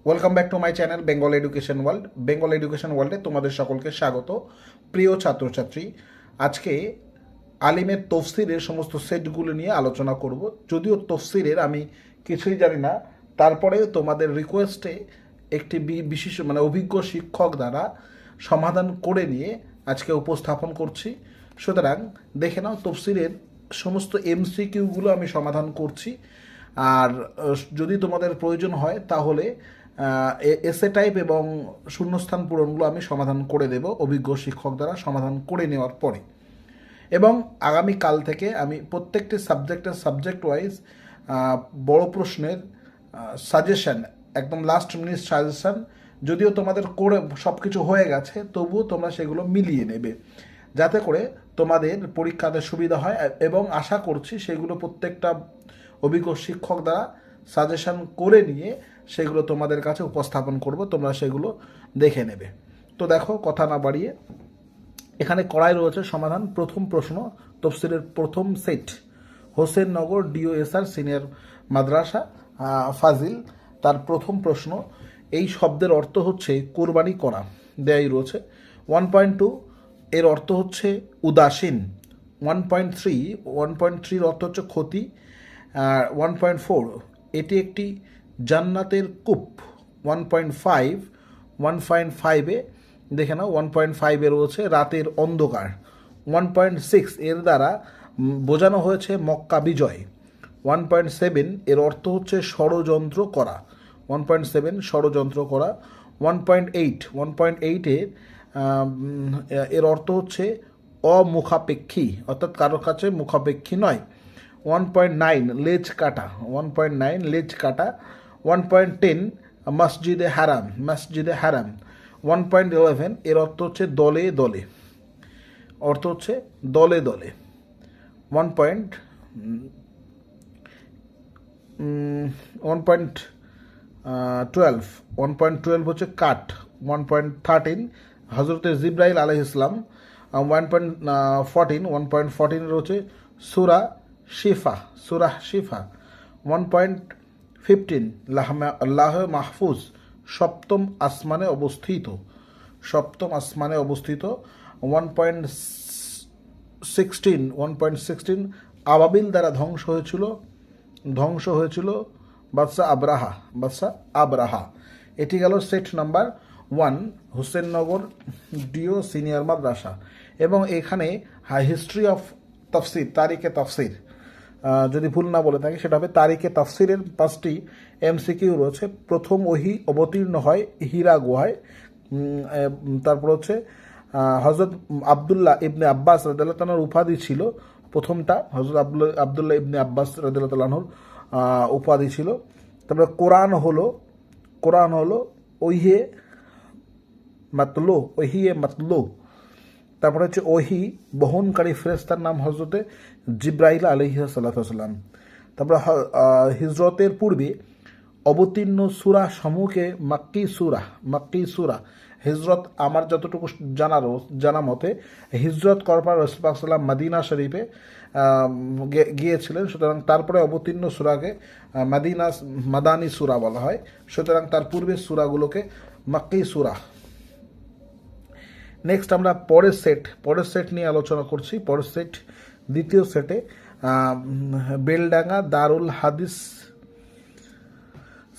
Welcome back to my channel Bengal education world. Bengal education ওয়ার্ল্ডে তোমাদের সকলকে স্বাগত। প্রিয় ছাত্রছাত্রী, আজকে আলিমের তফসিরের সমস্ত সেটগুলো নিয়ে আলোচনা করব। যদিও তফসিরের আমি কিছুই জানি না, তারপরেও তোমাদের রিকোয়েস্টে একটি বিশেষ অভিজ্ঞ শিক্ষক দ্বারা সমাধান করে নিয়ে আজকে উপস্থাপন করছি। সুতরাং দেখে নাও, তফসিরের সমস্ত এমসিকিউগুলো আমি সমাধান করছি। আর যদি তোমাদের প্রয়োজন হয় তাহলে এসে টাইপ এবং শূন্যস্থান পূরণগুলো আমি সমাধান করে দেব অভিজ্ঞ শিক্ষক দ্বারা সমাধান করে নেওয়ার পরে। এবং আগামীকাল থেকে আমি প্রত্যেকটি সাবজেক্ট ওয়াইজ বড় প্রশ্নের সাজেশন, একদম লাস্ট মিনিট সাজেশন, যদিও তোমাদের করে সব কিছু হয়ে গেছে তবুও তোমরা সেগুলো মিলিয়ে নেবে যাতে করে তোমাদের পরীক্ষাতে সুবিধা হয়। এবং আশা করছি সেগুলো প্রত্যেকটা অভিজ্ঞ শিক্ষক দ্বারা সাজেশন করে নিয়ে সেগুলো তোমাদের কাছে উপস্থাপন করব, তোমরা সেগুলো দেখে নেবে। তো দেখো, কথা না বাড়িয়ে এখানে করাই রয়েছে সমাধান। প্রথম প্রশ্ন, তফসিলের প্রথম সেট, হোসেননগর ডিওএসআর সিনিয়র মাদ্রাসা ফাজিল, তার প্রথম প্রশ্ন। এই শব্দের অর্থ হচ্ছে কোরবানি করা, দেয়াই রয়েছে। 1.2 এর অর্থ হচ্ছে উদাসীন। 1.3 অর্থ হচ্ছে ক্ষতি। 1.4 এটি একটি জান্নাতের কূপ। 1.5 দেখে নাও, 1.5 রয়েছে রাতের অন্ধকার। 1.6 এর দ্বারা বোঝানো হয়েছে মক্কা বিজয়। 1.7 এর অর্থ হচ্ছে ষড়যন্ত্র করা। 1.7 ষড়যন্ত্র করা। 1.8 এর অর্থ হচ্ছে অমুখাপেক্ষী, অর্থাৎ কারোর কাছে মুখাপেক্ষী নয়। 1.9 লেজ কাটা। 1.9 লেজ কাটা। 1.10 মসজিদে হারাম। 1.11 এর অর্থ হচ্ছে দলে দলে, অর্থ হচ্ছে দলে দলে। 1.12 হচ্ছে কাঠ। 1.13 হজরতে জিব্রাইল আলাইহিস সালাম। 1.14 হচ্ছে সূরা শিফা। 1.15 আল্লাহ মাহফুজ, সপ্তম আসমানে অবস্থিত। 1.16 আবাবিল দ্বারা ধ্বংস হয়েছিল বাদশা আবরাহা। এটি গেল set number 1, Hossainnagar deo senior মাদ্রাসা। এবং এখানে হিস্ট্রি অফ তফসির, তারিখে তফসির, যদি ভুল না বলে থাকি সেটা হবে তারিখে তফসিরের 5টি এমসিকিউ রয়েছে। প্রথম ওহী অবতীর্ণ হয় হীরা গুহায়। তারপর হচ্ছে হজরত আবদুল্লাহ ইবনে আব্বাস রাদিয়াল্লাহু তাআলার উপাধি ছিল। প্রথমটা হজরত আবদুল্লাহ ইবনে আব্বাস রাদিয়াল্লাহু তাআলার উপাধি ছিল। তারপরে কোরআন হলো ওহিয়ে মাতলু। তারপরে হচ্ছে ওহি বহনকারী ফেরেশতার নাম হজরতে জিব্রাইল আলাইহিস সালাম। তারপরে হিজরতের পূর্বে অবতীর্ণ সূরা সমূহকে মাক্কি সূরা। হিজরত, আমার যতটুকু জানা মতে হিজরত করার পর রাসূল পাক সাল্লাল্লাহু মদিনা শরীফে গিয়েছিলেন, সুতরাং তারপরে অবতীর্ণ সূরাকে মাদানী সূরা বলা হয়। সুতরাং তার পূর্বের সূরাগুলোকে মাক্কি সূরা। নেক্সট আমরা পরের সেট নিয়ে আলোচনা করছি। পরের সেট, দ্বিতীয় সেটে বেলডাঙ্গা দারুল হাদিস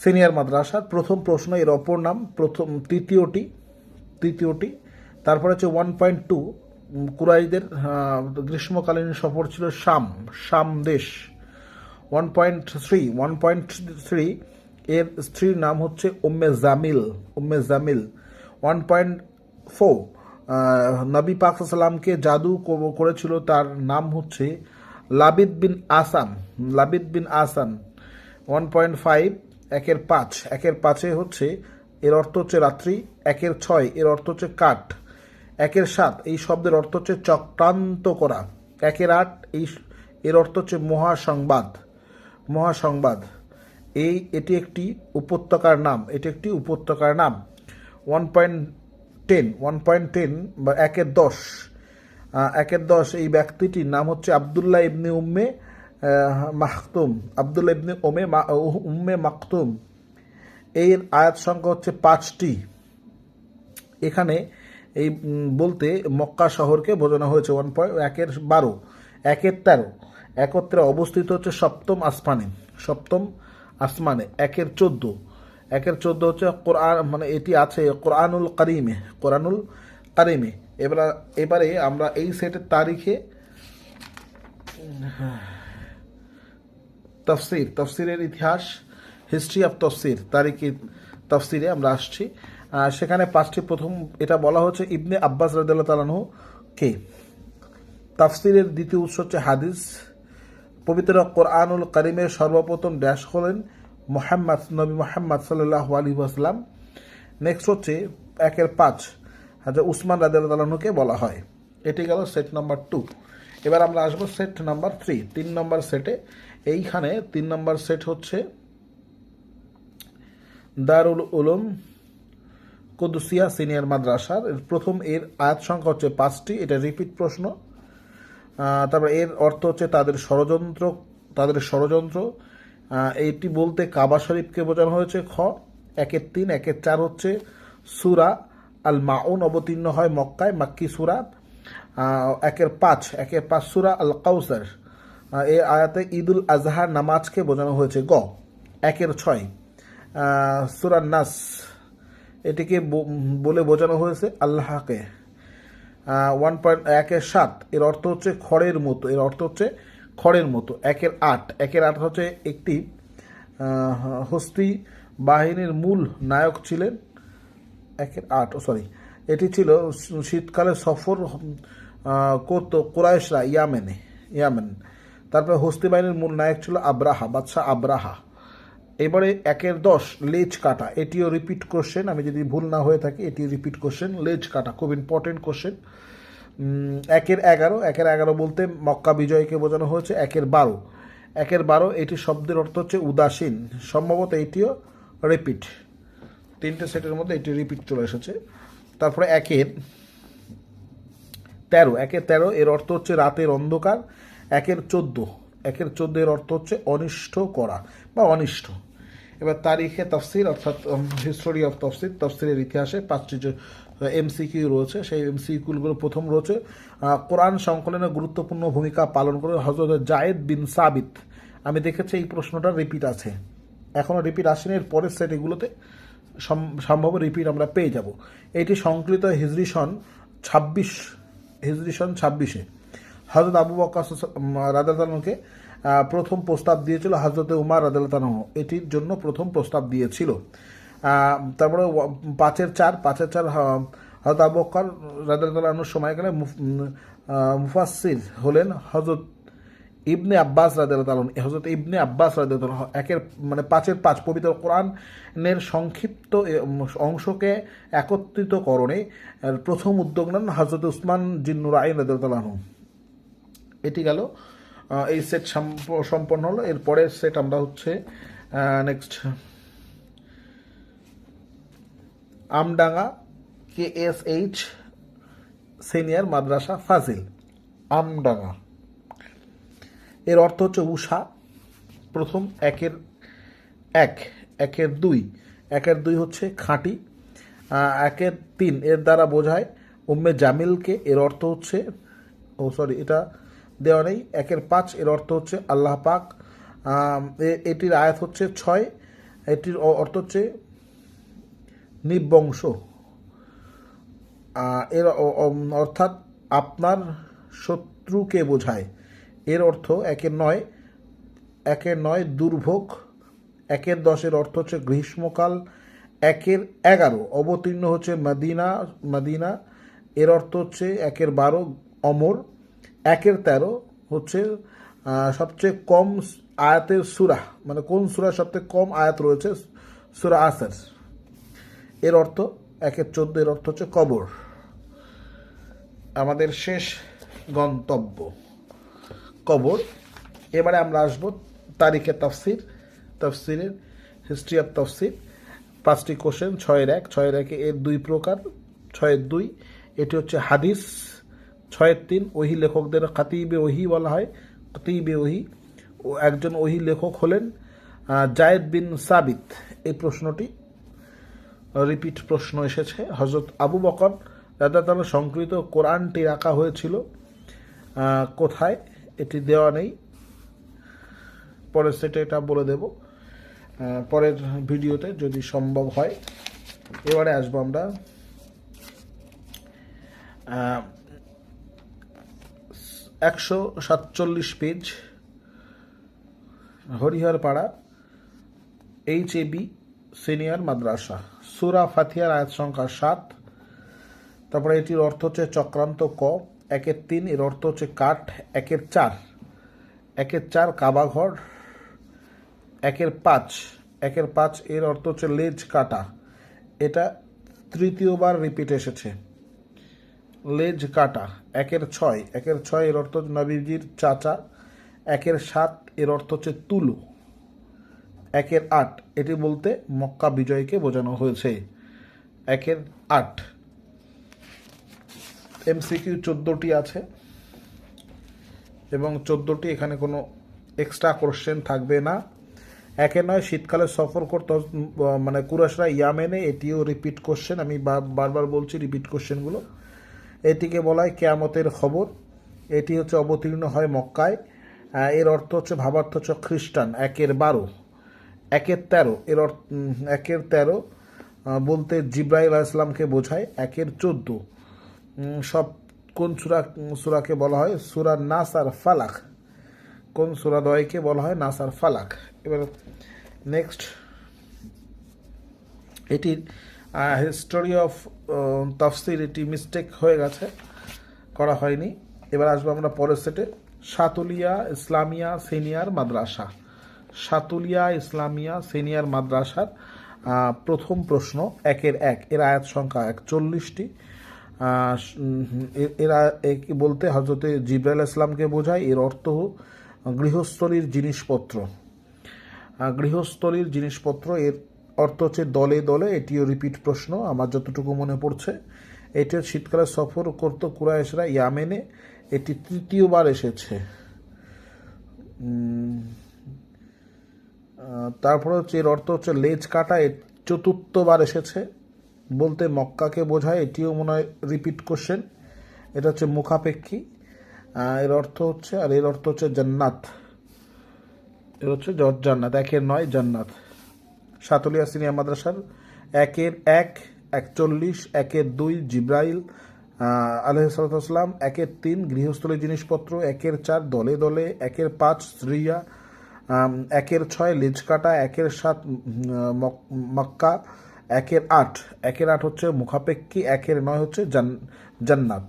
সিনিয়র মাদ্রাসার প্রথম প্রশ্ন, এর অপর নাম তৃতীয়টি। তারপরে হচ্ছে 1.2 কুরাইশদের গ্রীষ্মকালীন সফর ছিল শাম দেশ। 1.3 এর স্ত্রীর নাম হচ্ছে উম্মে জামিল। 1.4 নবী পাক সাল্লামকে জাদু করেছিল, তার নাম হচ্ছে লাবিদ বিন আসান। 1.5 একের 5 হচ্ছে, এর অর্থ হচ্ছে রাত্রি। 1.6 এর অর্থ হচ্ছে কাঠ। 1.7 এই শব্দের অর্থ হচ্ছে চক্রান্ত করা। 1.8 এর অর্থ হচ্ছে মহাসংবাদ। এটি একটি উপত্যকার নাম। 1.10 বা 1.10 এই ব্যক্তিটির নাম হচ্ছে আবদুল্লাহ ইবনে উম্মে মাকতুম। এর আয়াত সংখ্যা হচ্ছে 5টি। এখানে এই বলতে মক্কা শহরকে বোঝানো হয়েছে। 1.1-12, 1-13, একত্রে অবস্থিত হচ্ছে সপ্তম আসমানে। 1-14 হচ্ছে কোরআন, মানে এটি আছে কোরআনুল কারিমে। এবারে আমরা এই সেটের তারিখে তফসিরের ইতিহাস, হিস্ট্রি অফ তফসির, তারিখে তফসিরে আমরা আসছি। সেখানে 5টি, প্রথম এটা বলা হচ্ছে ইবনে আব্বাস রাদিয়াল্লাহু তাআলা আনহু কে। তাফসিরের দ্বিতীয় উৎস হচ্ছে হাদিস। পবিত্র কোরআনুল কারিমের সর্বপ্রথম ড্যাশ হলেন নবী মুহাম্মদ সাল্লাল্লাহু আলাইহি ওয়াসাল্লাম। নেক্সট হচ্ছে 1-5 হাজরত উসমান রাদিয়াল্লাহু তাআলা আনহুকে বলা হয়। এটি গেল সেট নাম্বার 2। এবার আমরা আসবো সেট নাম্বার 3, 3 নম্বর সেটে। এইখানে 3 নম্বর সেট হচ্ছে দারুল উলুম কুদসিয়া সিনিয়র মাদ্রাসার। প্রথম এর আয়াত সংখ্যা হচ্ছে 5টি, এটা রিপিট প্রশ্ন। তারপর এর অর্থ হচ্ছে তাদের ষড়যন্ত্র। এইটি বলতে কাবা শরীফকে বোঝানো হয়েছে। 1-3, 1-4 হচ্ছে সূরা আল মাউন অবতীর্ণ হয় মক্কায়, মাক্কি সূরা। 1-5 সূরা আল কাউসার। এই আয়াতে ঈদুল আজহার নামাজকে বোঝানো হয়েছে। 1-6 সূরা নাস, এটিকে বলে বোঝানো হয়েছে আল্লাহকে। 1.1-7 এর অর্থ হচ্ছে খড়ের মতো। 1-8 হচ্ছে একটি হস্তি বাহিনীর মূল নায়ক ছিলেন। 1-8 এটি ছিল শীতকালে সফর করত কুরাইশরা ইয়ামেন। তারপরে হস্তি বাহিনীর মূল নায়ক ছিল বাদশাহ আব্রাহা। এবারে 1-10 লেজ কাটা, এটিও রিপিট কোশ্চেন, আমি যদি ভুল না হয়ে থাকি এটি রিপিট কোশ্চেন। লেজ কাটা খুব ইম্পর্টেন্ট কোশ্চেন। 1-11 বলতে মক্কা বিজয়কে বোঝানো হয়েছে। 1-12 এটি শব্দের অর্থ হচ্ছে উদাসীন, সম্ভবত এটিও রিপিট। 3টে সেটের মধ্যে এটি রিপিট চলে এসেছে। তারপরে 1-13 এর অর্থ হচ্ছে রাতের অন্ধকার। 1-14 এর অর্থ হচ্ছে অনিষ্ট করা বা অনিষ্ট। এবার তারিখে তফসির অর্থাৎ হিস্টোরি অফ তফসিরের ইতিহাসে 5টি এমসিকিউ রয়েছে। সেই এমসিকিউগুলো প্রথম রয়েছে কোরআন সংকলনে গুরুত্বপূর্ণ ভূমিকা পালন করে হযরত জায়েদ বিন সাবিত। আমি দেখেছি এই প্রশ্নটা রিপিট আছে, এখনও রিপিট আসেনি। এর পরের সেট এগুলোতে সম্ভব রিপিট আমরা পেয়ে যাব। এটি সংকলিত হিজরি সন 26-এ হযরত আবু বকর রাদিয়াল্লাহু আনহুকে প্রথম প্রস্তাব দিয়েছিল হযরত উমর রাদিয়াল্লাহু আনহু, এটির জন্য প্রথম প্রস্তাব দিয়েছিল। তারপরে 5-4 হযরত আবু বকর রাদিয়াল্লাহু আনহুর সময়কালে মুফাসসির হলেন হযরত ইবনে আব্বাস রাদিয়াল্লাহু আনহু। হযরত ইবনে আব্বাস রাদিয়াল্লাহু আনহু 5-5 পবিত্র কোরআনের সংক্ষিপ্ত অংশকে একত্রিতকরণে প্রথম উদ্যোগ নেন হযরত উসমান জিন্নুরাইন রাদিয়াল্লাহু আনহু। এটি গেল, এই সেট সম্পন্ন হলো। এর পরের সেট আমরা হচ্ছে নেক্সট আমডাঙ্গা KSH সিনিয়র মাদ্রাসা ফাজিল। আমডাঙ্গা এর অর্থ হচ্ছে উষা। প্রথম 1-2 হচ্ছে খাঁটি। 1-3 এর দ্বারা বোঝায় উম্মে জামিলকে। এর অর্থ হচ্ছে এটা দেওয়া নেই। 1-5 এর অর্থ হচ্ছে আল্লাহ পাক। এটির আয়াত হচ্ছে 6। এটির অর্থ হচ্ছে নিবংশ। এর অর্থাৎ আপনার শত্রুকে বোঝায়। এর অর্থ 1-9 দুর্ভোগ। 1-10 এর অর্থ হচ্ছে গ্রীষ্মকাল। 1-11 অবতীর্ণ হচ্ছে মদিনা। এর অর্থ হচ্ছে 1-12 অমর। 1-13 হচ্ছে সবচেয়ে কম আয়াতের সূরা, মানে কোন সূরা সবচেয়ে কম আয়াত রয়েছে, সূরা আসর। এর অর্থ 1-14 এর অর্থ হচ্ছে কবর। আমাদের শেষ গন্তব্য কবর। এবারে আমরা আসবো তারিখে তফসিরের হিস্ট্রি অফ তফসির। 5টি কোশ্চেন। 6-1 এর 2 প্রকার। 6-2 এটি হচ্ছে হাদিস। 6-3 ওহি লেখকদের খাতিবে ওহি বলা হয়। খাতিবে ওহি একজন ওহি লেখক হলেন জায়েদ বিন সাবিত, এই প্রশ্নটি রিপিট প্রশ্ন এসেছে। হযরত আবু বকর রাদিয়াল্লাহু সংকৃত কোরআনটি রাখা হয়েছিল কোথায়, এটি দেওয়া নেই, পরের সেটে এটা বলে দেব পরের ভিডিওতে যদি সম্ভব হয়। এবারে আসবো আমরা 147 পেজ, হরিহরপাড়া HAB সিনিয়র মাদ্রাসা, সূরা ফাতিহার আয়াত সংখ্যা 7। তারপরে এটির অর্থ হচ্ছে চক্রান্ত ক, 1-3, এর অর্থ হচ্ছে কাঠ, 1-4, 1-4 কাবাঘর, 1-5 এর অর্থ হচ্ছে লেজ কাটা, এটা তৃতীয়বার রিপিট এসেছে, লেজ কাটা। 1-6 এর অর্থ হচ্ছে নবীজির চাচা, 1-7 এর অর্থ হচ্ছে তুলো, 1-8 এটি বলতে মক্কা বিজয়কে বোঝানো হয়েছে। 1-8 MCQ 14টি আছে এবং 14টি, এখানে কোনো এক্সট্রা কোশ্চেন থাকবে না। 1-9 শীতকালে সফর করতে মানে কুরাইশরা ইয়ামেনে, এটিও রিপিট কোশ্চেন, আমি বারবার বলছি রিপিট কোশ্চেনগুলো। এটিকে বলা হয় কিয়ামতের খবর, এটি হচ্ছে অবতীর্ণ হয় মক্কায়, এর অর্থ হচ্ছে ভাবার্থ হচ্ছে খ্রিস্টান। 1-12 1-13 এর অর্থ 1-13 বলতে জিব্রাইল আলাইহিস সালামকে বোঝায়। 1-14 সব কোন সূরাকে বলা হয়, সূরা নাস আর ফালাক, কোন সূরা দ্বয়কে বলা হয় নাস আর ফালাক। এবার নেক্সট, এটির হিস্টোরি অফ তাফসির, এটি মিস্টেক হয়ে গেছে, করা হয়নি। এবার আসবো আমরা পরের সেটে, সাতুলিয়া ইসলামিয়া সিনিয়র মাদ্রাসা, সাতুলিয়া ইসলামিয়া সিনিয়র মাদ্রাসার প্রথম প্রশ্ন 1-1, এর আয়াত সংখ্যা 41টি। এরা বলতে হযরতে জিবরাইল আলাইহিস সালামকে বোঝায়, এর অর্থ গৃহস্থলীর জিনিসপত্র, গৃহস্থলীর জিনিসপত্র, এর অর্থ হচ্ছে দলে দলে, এটিও রিপিট প্রশ্ন আমার যতটুকু মনে পড়ছে। এটি শীতকালে সফর করতো কুরাইশরা ইয়ামেনে, এটি তৃতীয়বার এসেছে। তারপরে হচ্ছে এর অর্থ হচ্ছে লেজ কাটা, চতুর্থবার এসেছে বলতে মক্কাকে বোঝায়, এটিও মনে হয় রিপিট কোশ্চেন, এটা হচ্ছে মুখাপেক্ষী। এর অর্থ হচ্ছে, আর এর অর্থ হচ্ছে জান্নাত, এর হচ্ছে জান্নাত। 1-9 জান্নাত। সাতুলিয়া সিনিয়র মাদ্রাসার 1-1 41, 1-2 জিব্রাইল আলাইহিস সালাম, 1-3 গৃহস্থলীর জিনিসপত্র, 1-4 দলে দলে, 1-5 শ্রিয়া, 1-6 লেজ কাটা, 1-7 মক্কা, 1-8 হচ্ছে মুখাপেক্ষী, 1-9 হচ্ছে জান্নাত।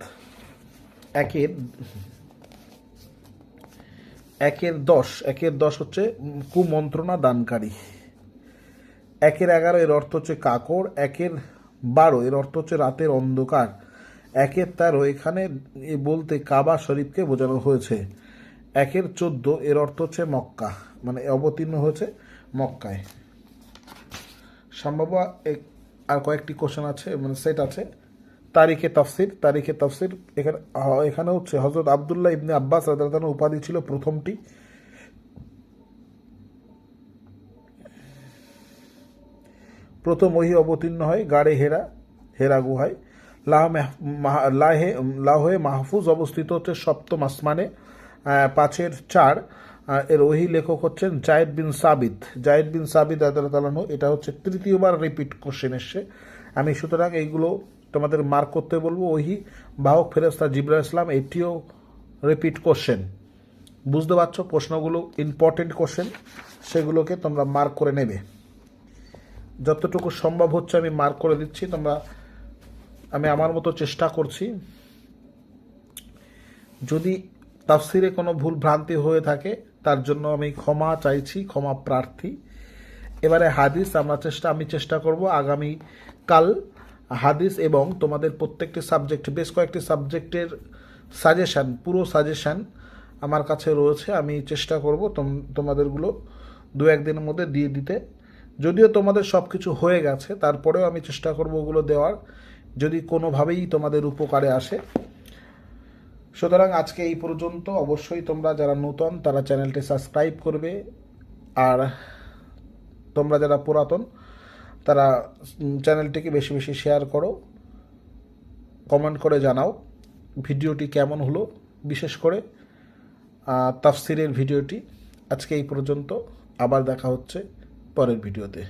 1-10 হচ্ছে কুমন্ত্রণা দানকারী। 1-11 এর অর্থ হচ্ছে কাকড়, 1-12 এর অর্থ হচ্ছে রাতের অন্ধকার, 1-13 এখানে বলতে কাবা শরীফকে বোঝানো হয়েছে, 1-14 এর অর্থ হচ্ছে মক্কা, মানে অবতীর্ণ হয়েছে মক্কায়। সম্ভব আর কয়েকটি কোশ্চেন আছে, মানে সেট আছে। তারিখে তাফসির এখানে হচ্ছে হযরত আব্দুল্লাহ ইবনে আব্বাস রাদিয়াল্লাহু আনহু উপাধি ছিল প্রথমটি। প্রথম ওহী অবতীর্ণ হয় গাড়ে হেরা গুহায়, লাহে মাহফুজ অবস্থিত হচ্ছে সপ্তম আসমানে, 5-4 এর ওহী লেখক হচ্ছেন জায়েদ বিন সাবিত রাদিয়াল্লাহু আনহু, এটা হচ্ছে তৃতীয়বার রিপিট কোশ্চেন এসছে। আমি সুতরাং এইগুলো তোমাদের মার্ক করতে বলবো। ওহী বাহক ফেরেশতা জিবরাইল আলাইহিস সালাম, এটিও রিপিট কোশ্চেন। বুঝতে পারছো, প্রশ্নগুলো ইম্পর্টেন্ট কোশ্চেন, সেগুলোকে তোমরা মার্ক করে নেবে, যতটুকু সম্ভব হচ্ছে আমি মার্ক করে দিচ্ছি। আমি আমার মতো চেষ্টা করছি, যদি তাফসিরে কোনো ভুল ভ্রান্তি হয়ে থাকে তার জন্য আমি ক্ষমা চাইছি, ক্ষমা প্রার্থী। এবারে হাদিস আমি চেষ্টা করব আগামী কাল হাদিস এবং তোমাদের প্রত্যেকটি সাবজেক্ট, বেশ কয়েকটি সাবজেক্টের সাজেশান, পুরো সাজেশান আমার কাছে রয়েছে, আমি চেষ্টা করব তোমাদেরগুলো 2-1 দিনের মধ্যে দিয়ে দিতে। যদিও তোমাদের সব কিছু হয়ে গেছে, তারপরেও আমি চেষ্টা করব ওগুলো দেওয়ার, যদি কোনোভাবেই তোমাদের উপকারে আসে। সুতরাং আজকে এই পর্যন্ত। অবশ্যই তোমরা যারা নতুন তারা চ্যানেলটি সাবস্ক্রাইব করবে, আর তোমরা যারা পুরাতন তারা চ্যানেলটিকে বেশি বেশি শেয়ার করো, কমেন্ট করে জানাও ভিডিওটি কেমন হলো, বিশেষ করে তাফসিরের ভিডিওটি। আজকে এই পর্যন্ত, আবার দেখা হচ্ছে পরের ভিডিওতে।